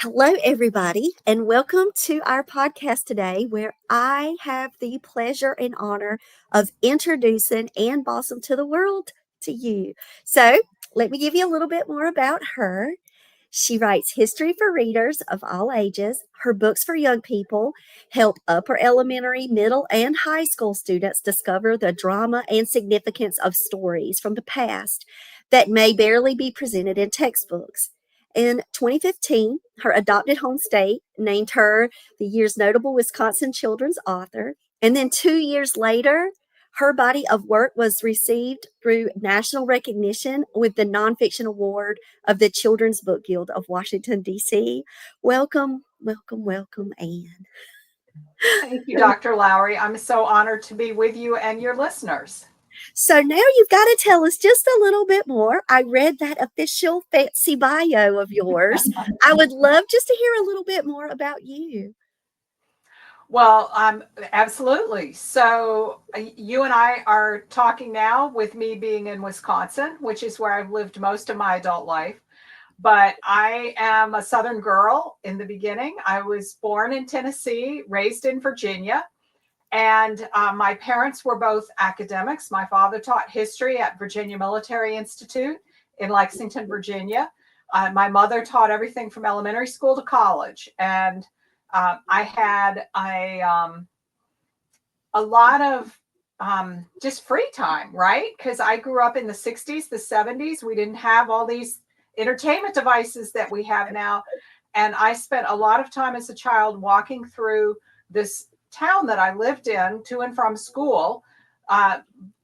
Hello, everybody, and welcome to our podcast today, where I have the pleasure and honor of introducing Ann Bausum to the world to you. So, let me give you a little bit more about her. She writes history for readers of all ages. Her books for young people help upper elementary, middle, and high school students discover the drama and significance of stories from the past that may barely be presented in textbooks. In 2015, her adopted home state named her the year's notable Wisconsin children's author. And then 2 years later, her body of work was received through national recognition with the Nonfiction Award of the Children's Book Guild of Washington, D.C. Welcome, welcome, welcome, Anne. Thank you, Dr. Lowry. I'm so honored to be with you and your listeners. So now you've got to tell us just a little bit more. I read that official fancy bio of yours. I would love just to hear a little bit more about you. Well, absolutely. So you and I are talking now with me being in Wisconsin, which is where I've lived most of my adult life. But I am a Southern girl in the beginning. I was born in Tennessee, raised in Virginia. And my parents were both academics. My father taught history at Virginia Military Institute in Lexington, Virginia. My mother taught everything from elementary school to college. And I had a lot of just free time, right? Because I grew up in the 60s, the 70s. We didn't have all these entertainment devices that we have now. And I spent a lot of time as a child walking through this town that I lived in to and from school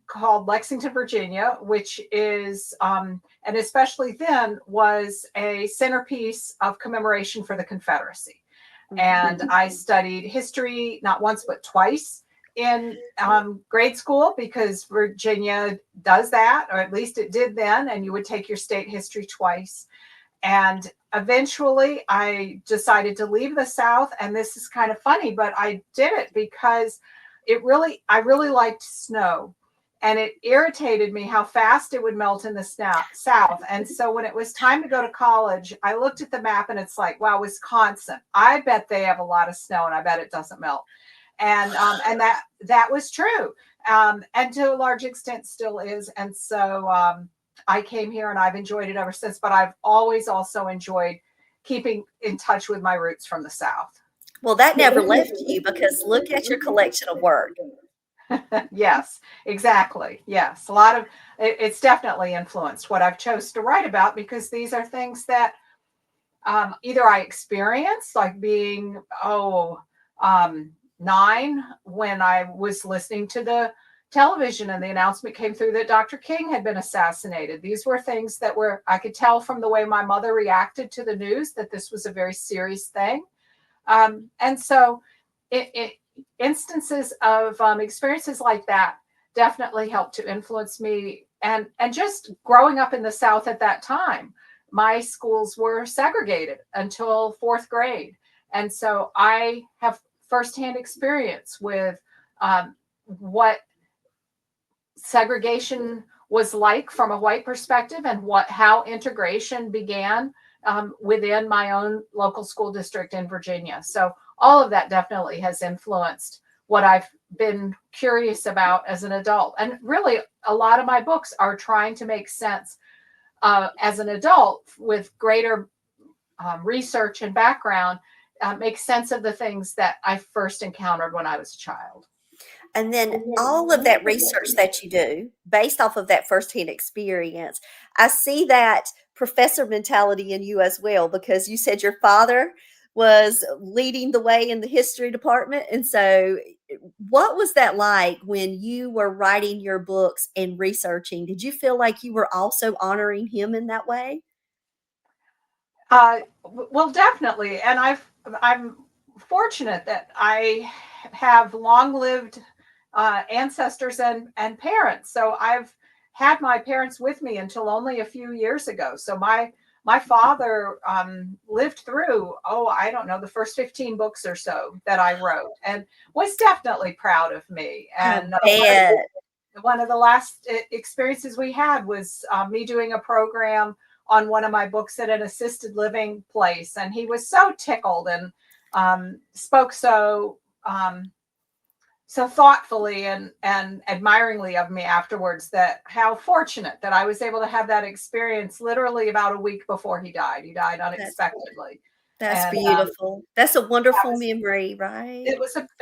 called Lexington, Virginia, which is, and especially then, was a centerpiece of commemoration for the Confederacy. And I studied history not once, but twice in grade school because Virginia does that, or at least it did then, and you would take your state history twice. And eventually I decided to leave the South. And this is kind of funny, but I did it because I really liked snow. And it irritated me how fast it would melt in the South. And so when it was time to go to college, I looked at the map and it's like, wow, Wisconsin, I bet they have a lot of snow and I bet it doesn't melt. And that was true. And to a large extent still is. And so I came here and I've enjoyed it ever since, but I've always also enjoyed keeping in touch with my roots from the South. Well, that never left you because look at your collection of work. Yes, exactly. Yes. It's definitely influenced what I've chose to write about because these are things that either I experienced, like being, 9 when I was listening to the television and the announcement came through that Dr. King had been assassinated. These were things that I could tell from the way my mother reacted to the news that this was a very serious thing. And so instances of experiences like that definitely helped to influence me. And just growing up in the South at that time, my schools were segregated until 4th grade. And so I have firsthand experience with what segregation was like from a white perspective and how integration began within my own local school district in Virginia. So all of that definitely has influenced what I've been curious about as an adult. And really, a lot of my books are trying to make sense as an adult with greater research and background, make sense of the things that I first encountered when I was a child. And then all of that research that you do based off of that firsthand experience, I see that professor mentality in you as well, because you said your father was leading the way in the history department. And so, what was that like when you were writing your books and researching? Did you feel like you were also honoring him in that way? Well, definitely. And I'm fortunate that I have long lived ancestors and parents. So I've had my parents with me until only a few years ago. So my father lived through, I don't know, the first 15 books or so that I wrote and was definitely proud of me. And one of the last experiences we had was me doing a program on one of my books at an assisted living place, and he was so tickled and spoke so thoughtfully and admiringly of me afterwards, that how fortunate that I was able to have that experience literally about a week before he died. He died That's unexpectedly. that's And beautiful. That's a that wonderful was memory, right? it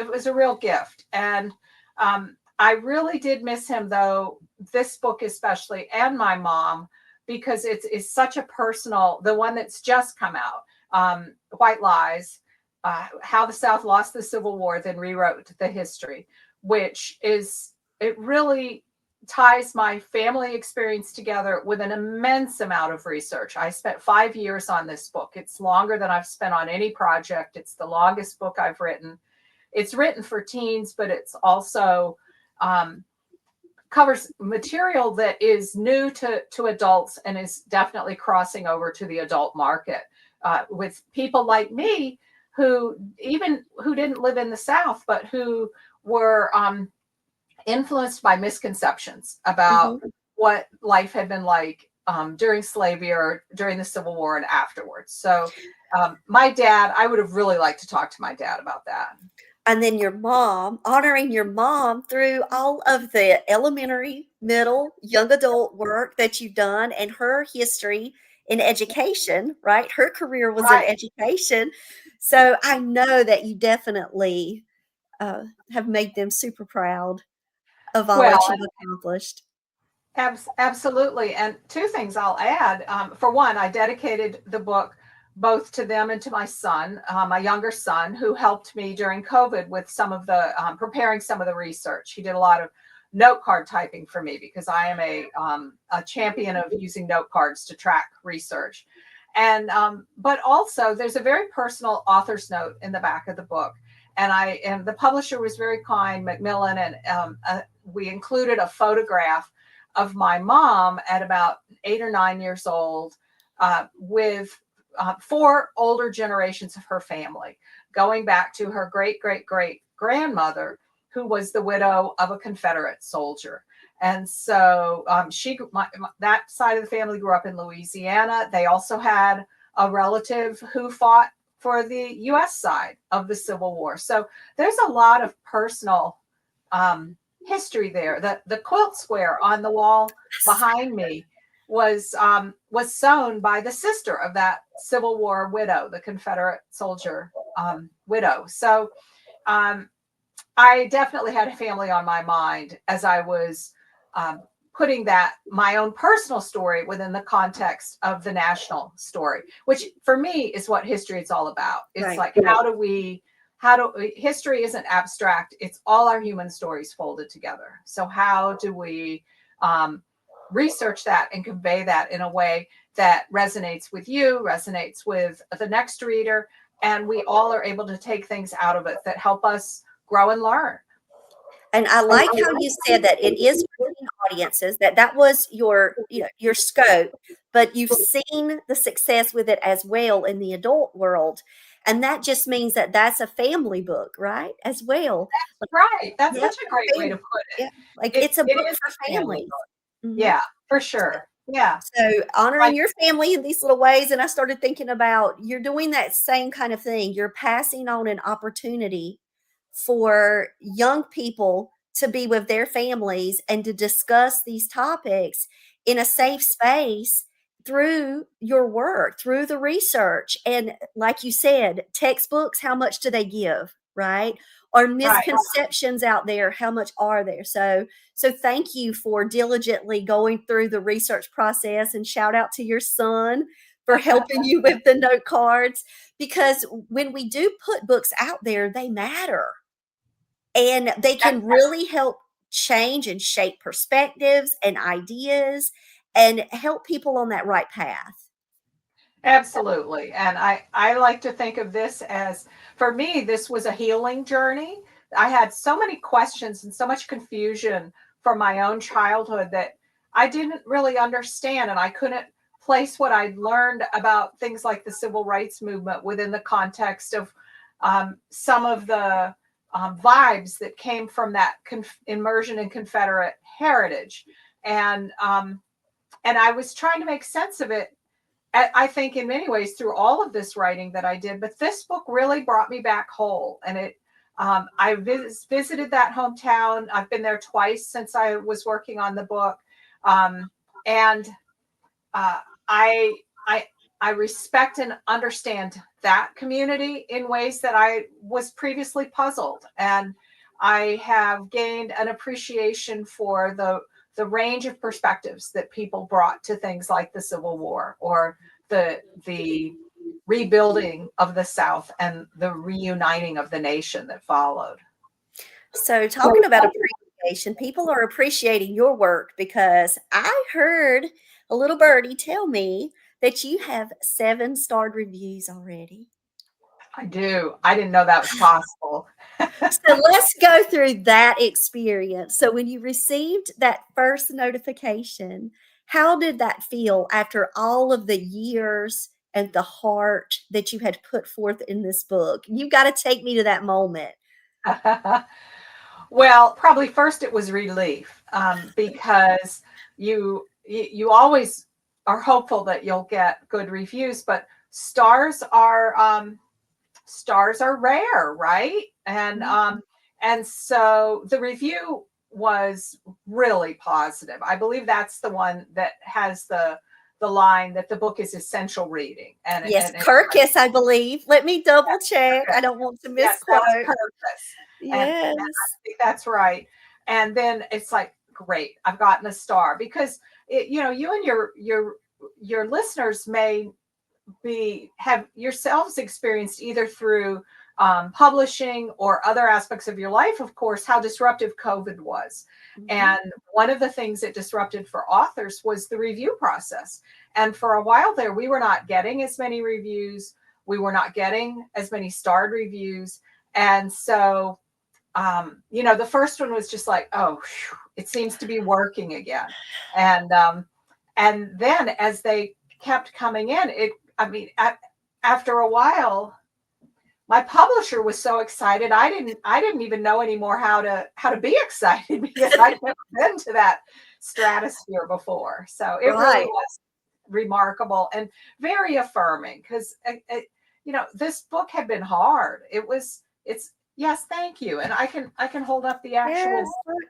was a real gift. And I really did miss him, though, this book especially, and my mom, because it's such a personal, the one that's just come out, White Lies, How the South Lost the Civil War, then rewrote the history, which is, it really ties my family experience together with an immense amount of research. I spent 5 years on this book. It's longer than I've spent on any project. It's the longest book I've written. It's written for teens, but it's also um, covers material that is new to adults and is definitely crossing over to the adult market, with people like me who didn't live in the South, but who were influenced by misconceptions about Mhm. what life had been like during slavery or during the Civil War and afterwards. So my dad, I would have really liked to talk to my dad about that. And then your mom, honoring your mom through all of the elementary, middle, young adult work that you've done and her history in education, right? Her career was in Right. education. So I know that you definitely have made them super proud of all Well, that you've accomplished. absolutely. And two things I'll add. For one, I dedicated the book both to them and to my son, my younger son, who helped me during COVID with some of the preparing some of the research. He did a lot of note card typing for me because I am a champion of using note cards to track research. And but also, there's a very personal author's note in the back of the book. And the publisher was very kind, Macmillan, and we included a photograph of my mom at about 8 or 9 years old, with four older generations of her family, going back to her great great great grandmother, who was the widow of a Confederate soldier. And so that side of the family grew up in Louisiana. They also had a relative who fought for the U.S. side of the Civil War. So there's a lot of personal history there. The quilt square on the wall behind me was sewn by the sister of that Civil War widow, the Confederate soldier widow. So um, I definitely had a family on my mind as I was um, putting that my own personal story within the context of the national story, which for me is what history is all about. It's Right. like, history isn't abstract. It's all our human stories folded together. So how do we um, research that and convey that in a way that resonates with you, resonates with the next reader, and we all are able to take things out of it that help us grow and learn. And I like how you said that it is for teen audiences, that was your, your scope, but you've seen the success with it as well in the adult world. And that just means that that's a family book, right? As well. Like, Right. That's yeah, such a great way to fam put yeah, like it. it's a It book is for a family families. book. Mhm. Yeah, for sure. Yeah. So honoring Like, your family in these little ways, and I started thinking about you're doing that same kind of thing. You're passing on an opportunity for young people to be with their families and to discuss these topics in a safe space through your work, through the research. And like you said, textbooks, how much do they give, right? Or right. misconceptions out there, how much are there? So thank you for diligently going through the research process, and shout out to your son for helping you with the note cards, because when we do put books out there, they matter and they can really help change and shape perspectives and ideas and help people on that right path. Absolutely. And I like to think of this as, for me, this was a healing journey. I had so many questions and so much confusion from my own childhood that I didn't really understand. And I couldn't place what I'd learned about things like the civil rights movement within the context of some of the vibes that came from that immersion in Confederate heritage. And I was trying to make sense of it I think in many ways through all of this writing that I did, but this book really brought me back whole. And I visited that hometown. I've been there twice since I was working on the book. Um, and uh, I, I, I respect and understand that community in ways that I was previously puzzled. And I have gained an appreciation for the range of perspectives that people brought to things like the Civil War or the rebuilding of the South and the reuniting of the nation that followed. So, talking about appreciation, people are appreciating your work because I heard a little birdie tell me that you have 7-starred reviews already. I do. I didn't know that was possible. So let's go through that experience. So when you received that first notification, how did that feel after all of the years and the heart that you had put forth in this book? You've got to take me to that moment. Well, probably first it was relief, because you always are hopeful that you'll get good reviews, but stars are rare, right? And so the review was really positive. I believe that's the one that has the line that the book is essential reading. Yes, And Kirkus, I believe. Let me double check. I yes, don't want to yes, that was misquote. purpose. And Yes. I think that's right. And then it's like, great, I've gotten a star because you and your listeners may have yourselves experienced either through publishing or other aspects of your life, of course, how disruptive COVID was. Mhm. And one of the things it disrupted for authors was the review process. And for a while there, we were not getting as many reviews. We were not getting as many starred reviews. And so, the first one was just like, oh, whew, it seems to be working again. And and then as they kept coming in, after a while, my publisher was so excited. I didn't even know anymore how to be excited because I'd never been to that stratosphere before. So it really Right. was remarkable and very affirming because this book had been hard. It's yes, thank you. And I can hold up the Yes.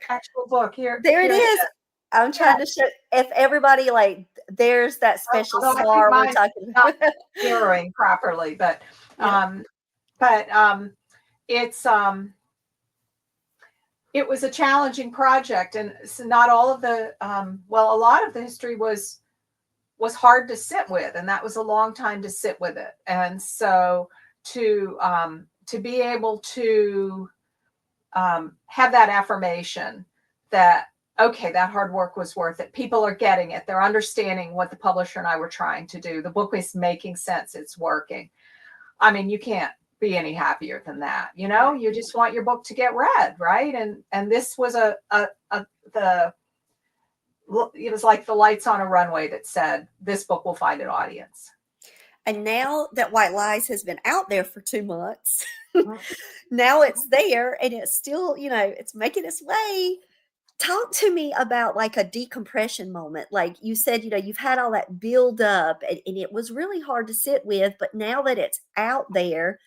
actual book here. There it Here it is. is. I'm Yeah. trying to show if everybody like there's that special Although I think star we're mine's talking not about. mirroring properly, but Yeah. um, but it's it was a challenging project, and so not all of the a lot of the history was hard to sit with, and that was a long time to sit with it. And so to be able to have that affirmation that okay, that hard work was worth it. People are getting it. They're understanding what the publisher and I were trying to do. The book is making sense. It's working. I mean, you can't be any happier than that. Right. You just want your book to get read, right? And this was the it was like the lights on a runway that said this book will find an audience. And now that White Lies has been out there for 2 months, now it's there and it's still, it's making its way. Talk to me about like a decompression moment. Like you said, you've had all that build up and it was really hard to sit with, but now that it's out there,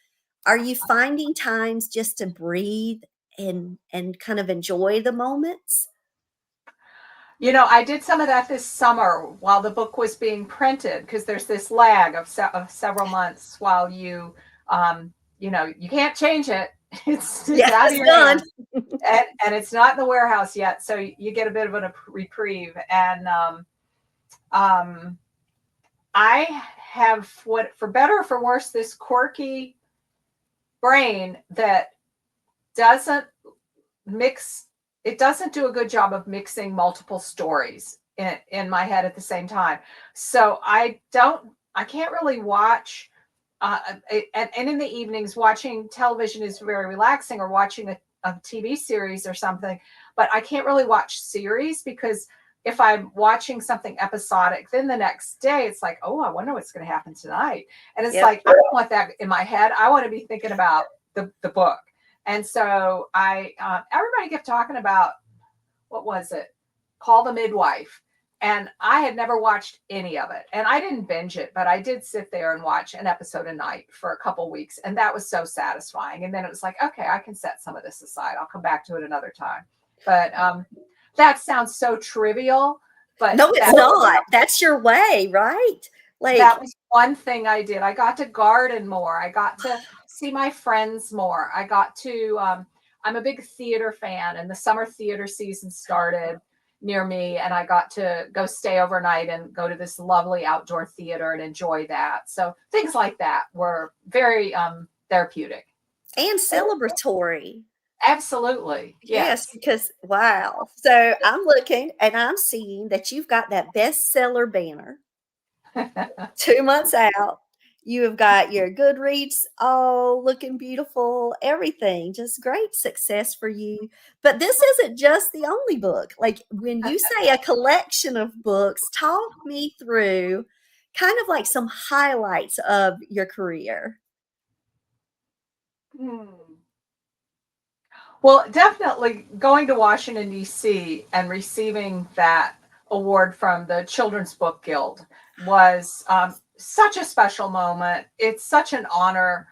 are you finding times just to breathe and kind of enjoy the moments? I did some of that this summer while the book was being printed because there's this lag of several months while you can't change it. It's Yes, out of it's your done. hands, and it's not in the warehouse yet, so you get a bit of a reprieve. And um, I have, what for better or for worse, this quirky brain that doesn't mix it doesn't do a good job of mixing multiple stories in my head at the same time. So I can't really watch and in the evenings watching television is very relaxing, or watching a TV series or something, but I can't really watch series because if I'm watching something episodic, then the next day it's like, oh, I wonder what's going to happen tonight. And it's Yep. like, I don't want that in my head. I want to be thinking about the book. And so everybody kept talking about, what was it? Call the Midwife. And I had never watched any of it. And I didn't binge it, but I did sit there and watch an episode a night for a couple weeks. And that was so satisfying. And then it was like, okay, I can set some of this aside. I'll come back to it another time. But that sounds so trivial, but No, it's not. That's your way, right? Like, that was one thing I did. I got to garden more. I got to see my friends more. I got to, I'm a big theater fan, and the summer theater season started near me, and I got to go stay overnight and go to this lovely outdoor theater and enjoy that. So things like that were very therapeutic. and celebratory. Absolutely. Yes, Yes. because wow. So I'm looking and I'm seeing that you've got that bestseller banner 2 months out. You have got your Goodreads all looking beautiful, everything, just great success for you. But this isn't just the only book. Like when you say a collection of books, talk me through kind of like some highlights of your career. Hmm. Well, definitely going to Washington, D.C. and receiving that award from the Children's Book Guild was such a special moment. It's such an honor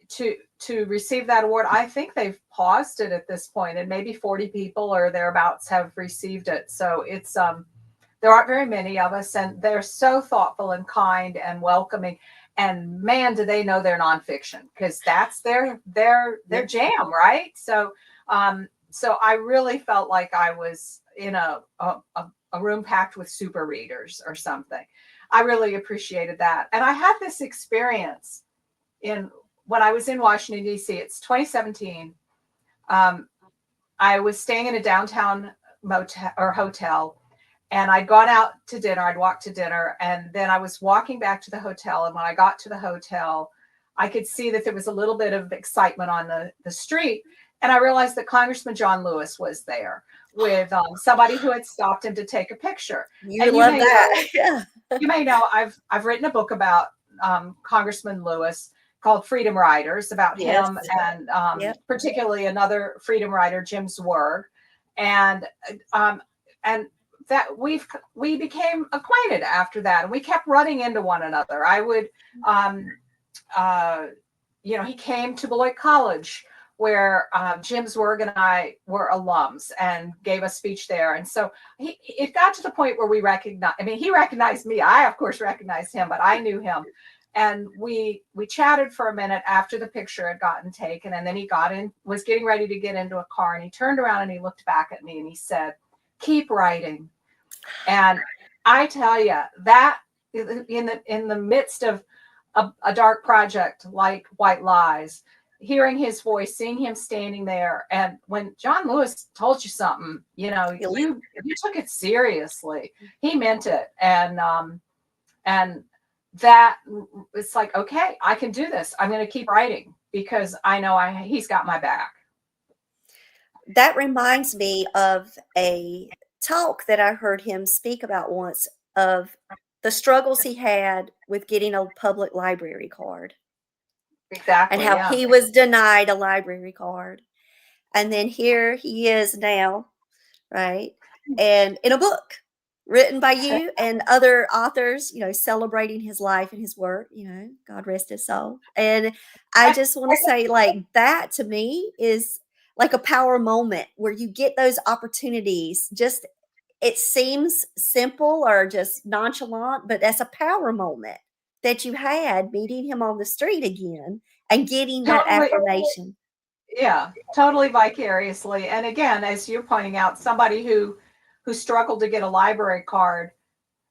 to receive that award. I think they've paused it at this point, and maybe 40 people or thereabouts have received it. So it's there aren't very many of us, and they're so thoughtful and kind and welcoming. And man, do they know their nonfiction, because that's their jam, right? So I really felt like I was in a room packed with super readers or something. I really appreciated that, and I had this experience in when I was in Washington D.C. It's 2017. Um, I was staying in a downtown motel or hotel, and I'd gone out to dinner. I'd walked to dinner, and then I was walking back to the hotel. And when I got to the hotel, I could see that there was a little bit of excitement on the street. And I realized that Congressman John Lewis was there with somebody who had stopped him to take a picture. You And love that. Yeah. you may know I've written a book about Congressman Lewis called Freedom Riders, about Yes. him and Yep. particularly another freedom rider, Jim Zwerg, and um, and that we became acquainted after that, and we kept running into one another. I would, um, uh, he came to Beloit College, where Jim Zwerg and I were alums, and gave a speech there. And so it got to the point where we recognized, I mean, he recognized me. I, of course, recognized him, but I knew him. And we chatted for a minute after the picture had gotten taken. And then he was getting ready to get into a car, and he turned around and he looked back at me and he said, "Keep writing." And I tell you that in the midst of a dark project like White Lies, hearing his voice, seeing him standing there, and when John Lewis told you something, you took it seriously. He meant it, and that it's like, okay, I can do this. I'm going to keep writing because I know he's got my back. That reminds me of a talk that I heard him speak about once of the struggles he had with getting a public library card and Exactly. how Yeah. he was denied a library card. And then here he is now, right? And in a book written by you and other authors, celebrating his life and his work, God rest his soul. And I just want to say, like, that to me is like a power moment where you get those opportunities. Just it seems simple or just nonchalant, but that's a power moment that you had meeting him on the street again and getting that Totally. affirmation. Yeah, totally vicariously. And again, as you're pointing out, somebody who struggled to get a library card,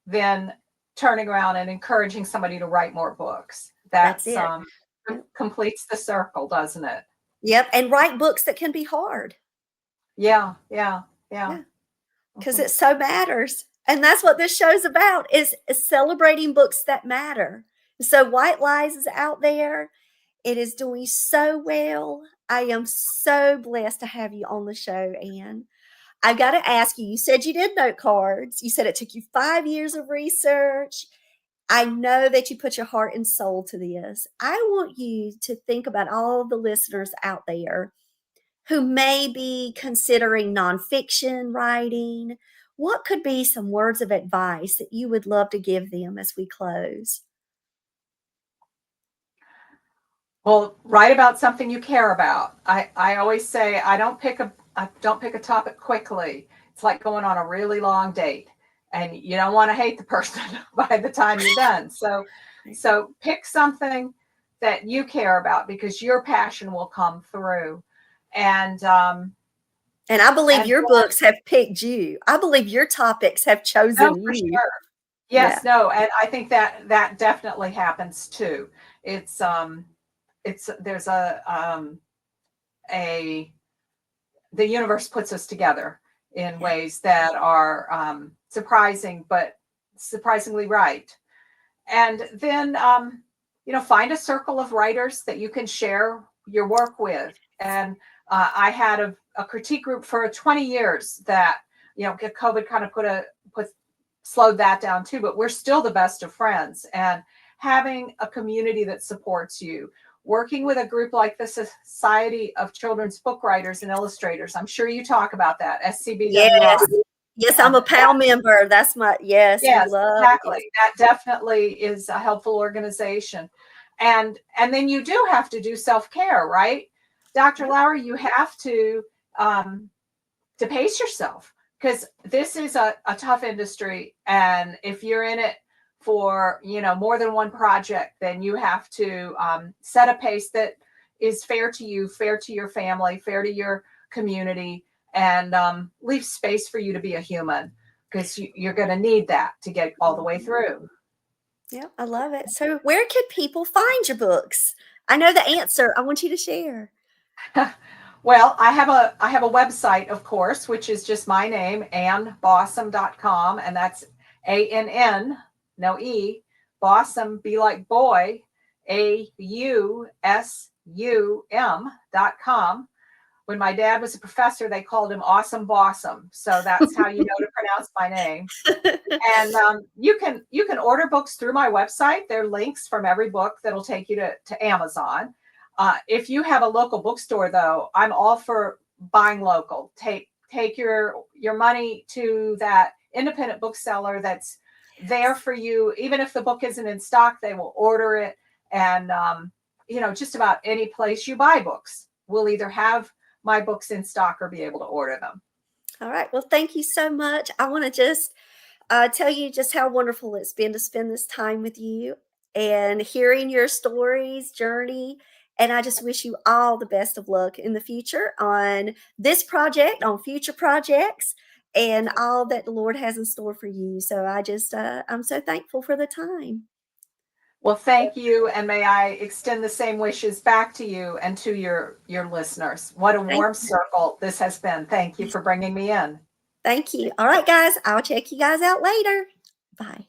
then turning around and encouraging somebody to write more books. That's That's it. completes the circle, doesn't it? Yep. And write books that can be hard. Yeah, yeah, yeah. Yeah. Because Mhm. it so matters. And that's what this show's about is celebrating books that matter. So White Lies is out there. It is doing so well. I am so blessed to have you on the show, Anne. I've got to ask you, you said you did note cards. You said it took you 5 years of research. I know that you put your heart and soul to this. I want you to think about all the listeners out there who may be considering nonfiction writing what could be some words of advice that you would love to give them as we close? Well, write about something you care about. I always say I don't pick a topic quickly. It's like going on a really long date, and you don't want to hate the person by the time you're done. So pick something that you care about because your passion will come through. And And I believe and your books have picked you. I believe your topics have no, chosen for you. sure. Yeah. Yes, no, and I think that that definitely happens too. It's there's a the universe puts us together in Yeah. ways that are surprising, but surprisingly right. And then, find a circle of writers that you can share your work with. And I had a critique group for 20 years that, COVID kind of put slowed that down too, but we're still the best of friends. And having a community that supports you, working with a group like the Society of Children's Book Writers and Illustrators. I'm sure you talk about that, SCBWI. Yes. Yes, I'm a That PAL member. That's my, yes, we Yes, love, exactly. yes. That definitely is a helpful organization. And then you do have to do self-care, right? Dr. Yep. Lauer, you have to pace yourself because this is a tough industry. And if you're in it for, more than one project, then you have to set a pace that is fair to you, fair to your family, fair to your community, and leave space for you to be a human because you're going to need that to get all the way through. Yeah, I love it. So where could people find your books? I know the answer. I want you to share. Well, I have a website, of course, which is just my name, annbausum.com, and that's ANN, no E, Bausum, be like boy, AUSUM.com. When my dad was a professor, they called him Awesome Bausum, so that's how you know to pronounce my name. And you can order books through my website. There are links from every book that'll take you to Amazon. If you have a local bookstore, though, I'm all for buying local. Take your money to that independent bookseller that's there for you. Even if the book isn't in stock, they will order it. And just about any place you buy books will either have my books in stock or be able to order them. All right. Well, thank you so much. I want to just tell you just how wonderful it's been to spend this time with you and hearing your stories, journey. And I just wish you all the best of luck in the future on this project, on future projects, and all that the Lord has in store for you. So I'm so thankful for the time. Well, thank you, and may I extend the same wishes back to you and to your listeners. What a Thank warm circle this has been. Thank you you. for bringing me in. Thank you. All right, guys. I'll check you guys out later. Bye.